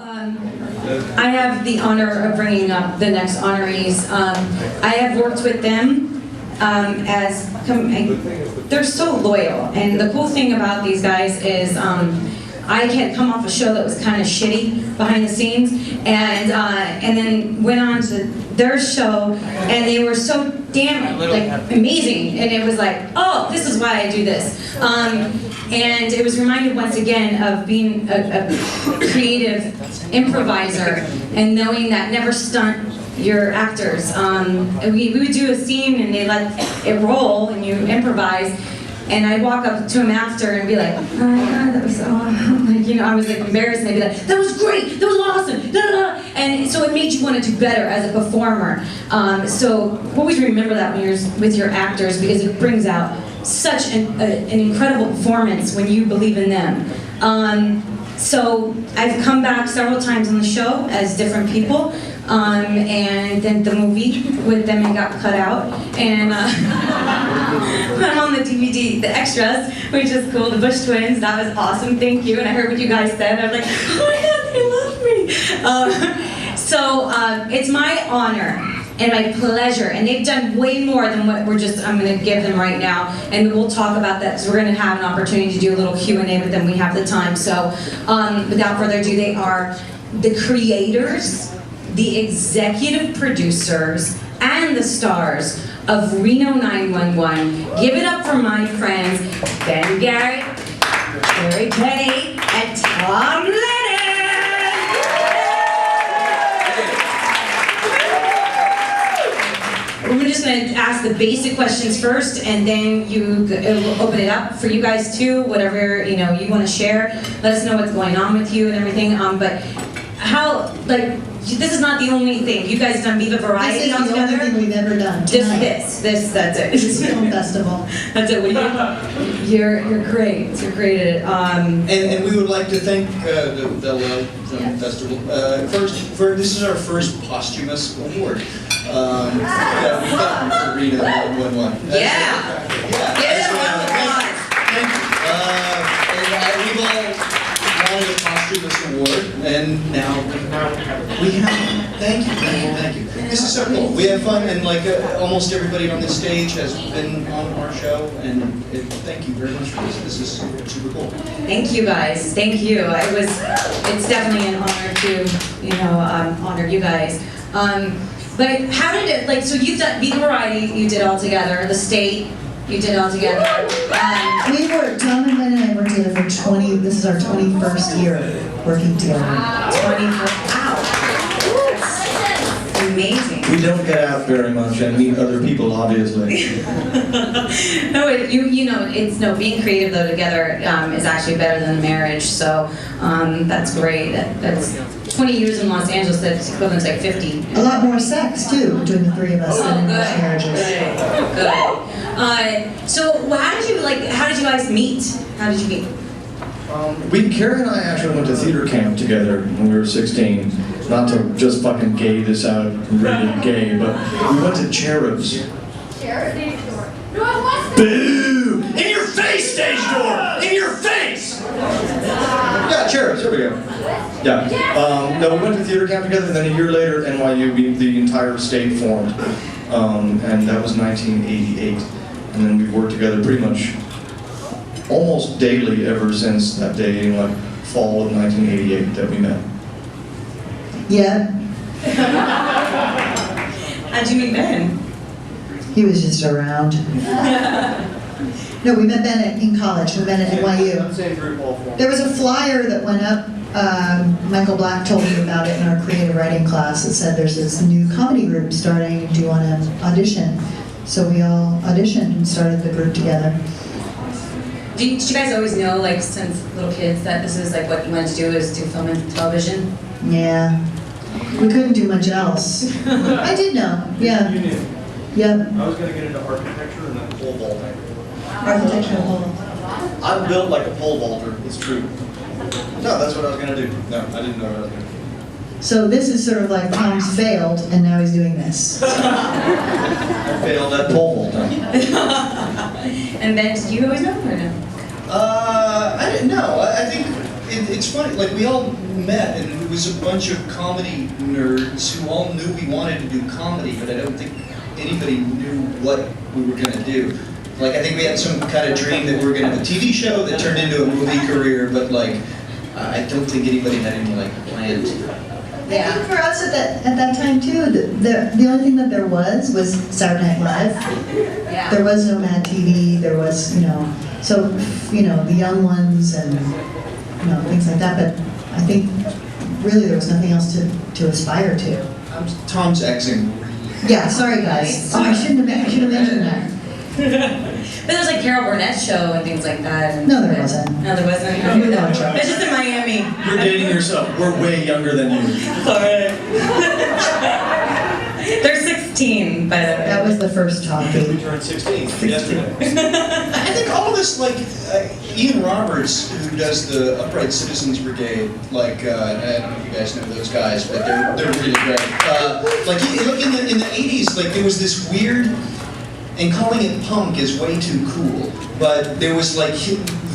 I have the honor of bringing up the next honorees. I have worked with them they're so loyal, and the cool thing about these guys is I had come off a show that was kind of shitty behind the scenes, and then went on to their show, and they were so damn amazing, and it was like, oh, this is why I do this. And it was reminded once again of being a creative improviser and knowing that never stunt your actors. We would do a scene and they let it roll and you improvise, and I'd walk up to him after and be like, oh my God, that was so, I was embarrassed, and they'd be like, that was great, that was awesome, da, da, da. And so it made you want to do better as a performer. So always remember that when you're with your actors, because it brings out such an incredible performance when you believe in them. So I've come back several times on the show as different people, and then the movie with them and got cut out, and I'm on the DVD, the extras, which is cool, the Bush Twins. That was awesome, thank you. And I heard what you guys said, I was like, oh my God, they love me. So it's my honor and my pleasure, and they've done way more than what I'm going to give them right now, and we'll talk about that because we're going to have an opportunity to do a little Q&A with them. We have the time. So without further ado, they are the creators, the executive producers, and the stars of Reno 911. Give it up for my friends Ben Garrett, Terry Petty, and Tom Lennon. We're just going to ask the basic questions first, and then it'll open it up for you guys too. Whatever you want to share, let us know what's going on with you and everything. But how, this is not the only thing. You guys done Viva Variety all together? This is the only thing we've ever done. This, that's it. It's a film festival. That's it. You're great. You're great at it. And we would like to thank the Bel Air Film Festival this is our first posthumous award. We got one for Reno 911. Yeah. Give it a round of applause. Thank you. We've all wanted a posthumous award, and now we have it. Thank you. This is so cool. We have fun, and almost everybody on this stage has been on our show, and thank you very much for this. This is super cool. Thank you guys. Thank you. It's definitely an honor to honor you guys. But how did it, so you've done Viva Variety, you did all together, the state, you did all together. Tom and Ben and I worked together for this is our 21st year working together. 21st, wow. That's amazing. We don't get out very much and meet other people, obviously. No, being creative though together is actually better than marriage, so that's great. That's 20 years in Los Angeles, that's equivalent to 50. A lot more sex too between the three of us than in most marriages. Good. So how did you guys meet? How did you meet? Carrie and I actually went to theater camp together when we were 16. Not to just fucking gay this out, really gay, but we went to Cherubs. Boo! In your face, stage door! In your face! Yeah, Cherubs, here we go. Yeah. No, we went to theater camp together, and then a year later, NYU, the entire state formed. And that was 1988. And then we've worked together pretty much almost daily ever since that day, fall of 1988 that we met. Yeah. How'd you meet Ben? He was just around. No, we met Ben in college. We met at NYU. There was a flyer that went up. Michael Black told me about it in our creative writing class. It said there's this new comedy group starting. Do you want to audition? So we all auditioned and started the group together. Did you guys always know, since little kids, that this is what you wanted to do, is do film and television? Yeah. We couldn't do much else. I did know. Yeah. You knew. Yep. I was going to get into architecture and then pole vaulting. Architectural hall. I'm built like a pole vaulter, it's true. No, that's what I was going to do. No, I didn't know what I was going to do. So this is sort of like Tom's failed, and now he's doing this. I failed at pole vaulting. And then, did you always know or no? I didn't know. I think it's funny, like we all met and it was a bunch of comedy nerds who all knew we wanted to do comedy, but I don't think anybody knew what we were going to do. Like, I think we had some kind of dream that we were going to have a TV show that turned into a movie career, but like, I don't think anybody had any like plans. I think for us at that time too, the only thing that there was Saturday Night Live. Yeah. There was no Mad TV. There was, so the young ones and things like that. But I think really there was nothing else to aspire to. Tom's Xing. Yeah, sorry guys. Oh, I should have mentioned that. But there's like Carol Burnett's show and things like that. And No, there wasn't. No, there wasn't. It's just in Miami. You're dating yourself. We're way younger than you. Sorry. They're 16, by the way. That was the first topic. We turned 16 yesterday. I think all of this, like, Ian Roberts, who does the Upright Citizens Brigade, like, I don't know if you guys know those guys, but they're really great. Like, look, in the 80s, like, there was this weird, and calling it punk is way too cool, but there was, like,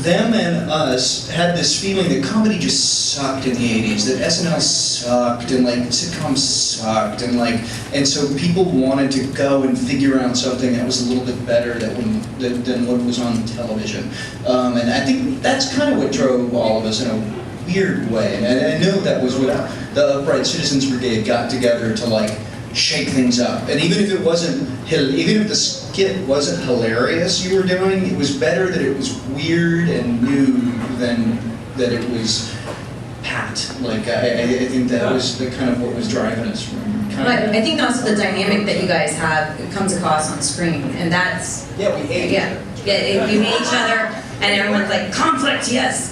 them and us had this feeling that comedy just sucked in the 80s, that SNL sucked, and like sitcoms sucked, and so people wanted to go and figure out something that was a little bit better than what was on television. And I think that's kind of what drove all of us in a weird way. And I know that was what the Upright Citizens Brigade got together to like shake things up. And even if it wasn't, even if the skit wasn't hilarious you were doing, it was better that it was weird and new than that it was pat. Like, I think that was the kind of what was driving us. But I think also the dynamic that you guys have comes across on screen, and that's... Yeah, we hate each other. Yeah, you hate each other, and everyone's like, conflict, yes!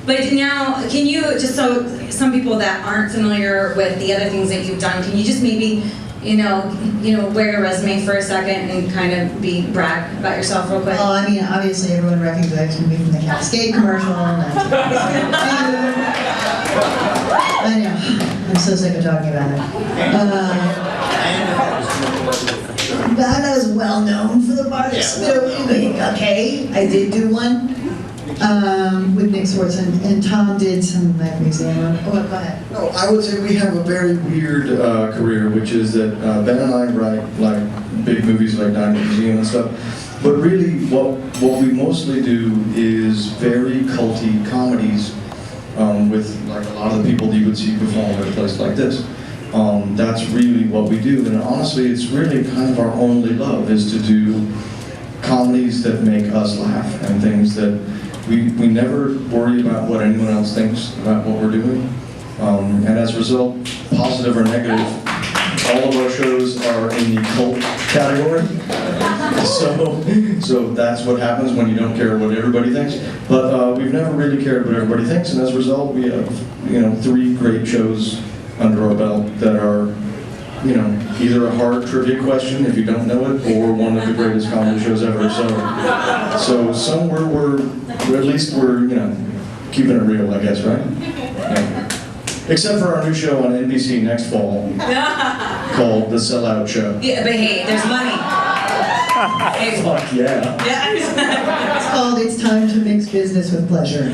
But now, can you, just so some people that aren't familiar with the other things that you've done, can you just maybe, wear your resume for a second and kind of brag about yourself real quick? Well, I mean, obviously everyone recognizes me from the Cascade commercial. I know. I'm so sick of talking about it. That I was well known for the bar. Okay, I did do one. With Nick Swartz, and Tom did some of my museum. Oh, go ahead. No, I would say we have a very weird career, which is that Ben and I write like big movies like Dine at the Museum and stuff. But really, what we mostly do is very culty comedies with like a lot of the people that you would see perform at a place like this. That's really what we do, and honestly, it's really kind of our only love is to do comedies that make us laugh and things that. We never worry about what anyone else thinks about what we're doing. And as a result, positive or negative, all of our shows are in the cult category. So that's what happens when you don't care what everybody thinks. But we've never really cared what everybody thinks, and as a result, we have 3 great shows under our belt that are either a hard trivia question if you don't know it, or one of the greatest comedy shows ever. So somewhere we're keeping it real, I guess, right? Yeah. Except for our new show on NBC next fall called The Sellout Show. Yeah, but hey, there's money. Hey. Fuck yeah. Yeah. It's called It's Time to Mix Business with Pleasure.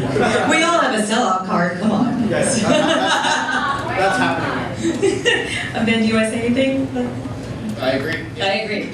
We all have a sellout card, come on. Yes. That's happening. Ben, do you want to say anything? I agree. I agree.